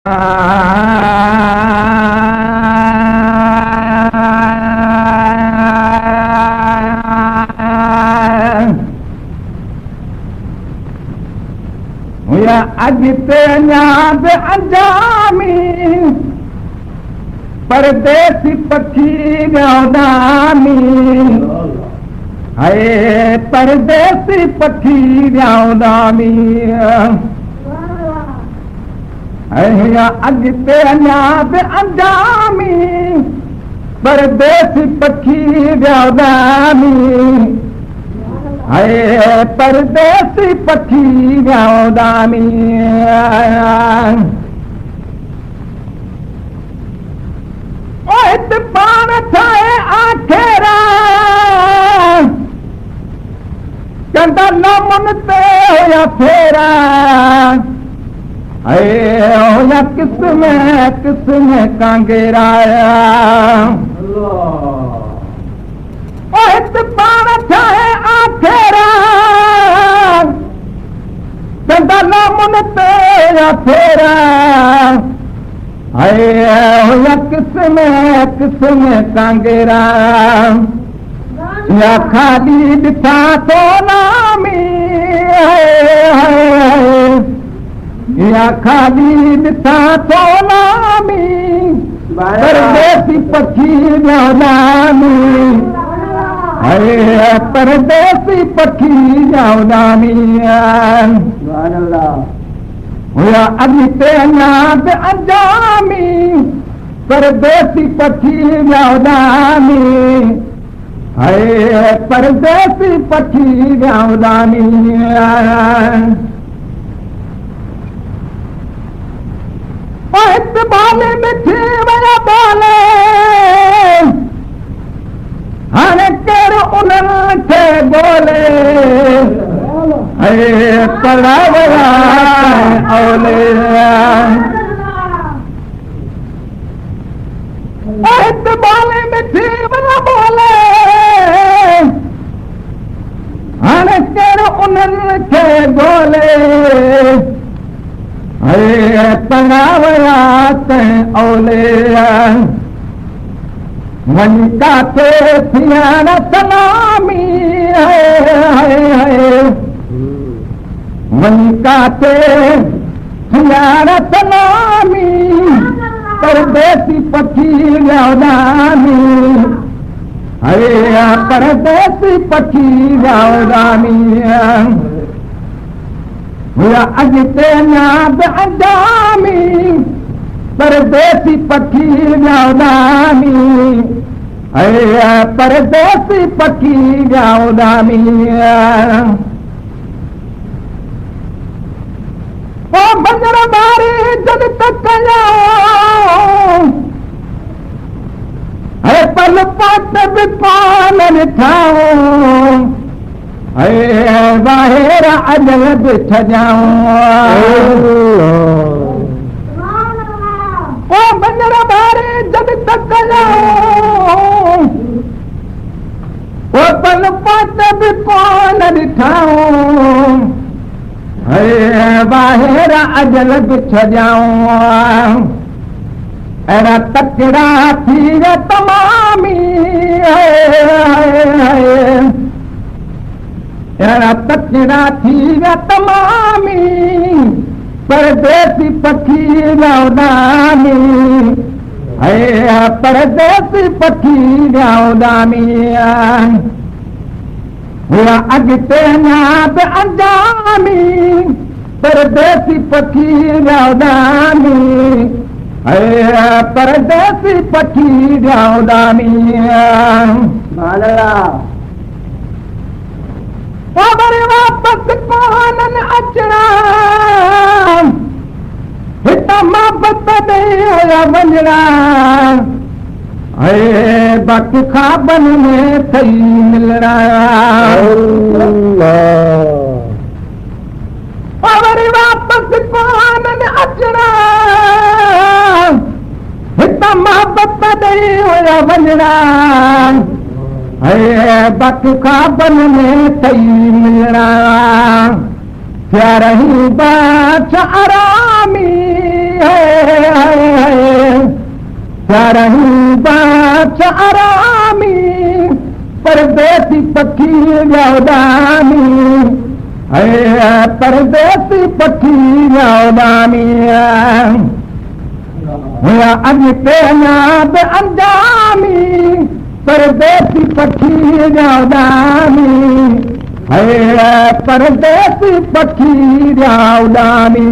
अॻिते अञा बि अंजामी परदेसी पखी वियाउदामी हाय परदेसी पखी वियाउदामी अॻिते अञा बि अंजामी परदेसी पखी वियाउदामी हाय परदेसी पखी वियाउदामी पाण ठाहे आखेरा कंदा नमुन ते हुया फेरा हुया किस्म किस्म कांगेरा पाण ठाहे आखेरा कंदा नमुन ते हुया फेरा हुया किस्म किस्म कांगेरा या खाली ॾिठा तो नामी या खाली ॾिठा तो नामी परदेसी पखी वियाउदामी परदेसी पखी वियाउदामी हुया अॻिते अञा बि अंजामी परदेसी पखी वियाउदामी हाय परदेसी पखी वियाउदामी बाले में थी विया बाले हाणे केरु उन्हनि खे ॻोल्हे पढ़ावया औले बाले में थी विया बोले हाणे केरु उन्हनि खे ॻोल्हे पढ़ावया औले वञी काथे थियण सलामी वञी काथे थियण सलामी परदेसी पखी वियाउदामी परदेसी पखी वियाउदामी हुया अॻिते अञा बि अंजामी परदेसी पखी वियाउदामी परदेसी पखी वियाउदामी बंजर मारे जद तक पल पाट बि पान ॾिठाऊं ॿाहिरि अजल बि छॾियाऊं बंजर मारे जद तक पल पाट बि पान ॾिठाऊं ॿाहिरि अजल बि छॾियाऊं अहिड़ा तकड़ा थी विया तमामी अहिड़ा तकड़ा थी विया तमामी परदेसी पखी वियाउदामी परदेसी पखी वियाउदामी हुया अॻिते अञा बि अंजामी परदेसी पखी वियाउदामी परदेसी पखी वियाउदामी वरी वापसि कोन अचणा हितां मोहबत ॾेई हुया वञणा बाक़ी ख़्वाबनि में थई मिलणा वरी वापसि कोन अचणा हितां मोहबत ॾेई हुया वञणा बाक़ी ख़्वाबनि में थई मिलणा थिया रही बादशाह आरामी रही चारामी परदेसी पखी उॾामी परदेसी पखी उॾामी अॻिते अञा बि अंजामी परदेसी पखी उॾामी परदेसी पखी उॾामी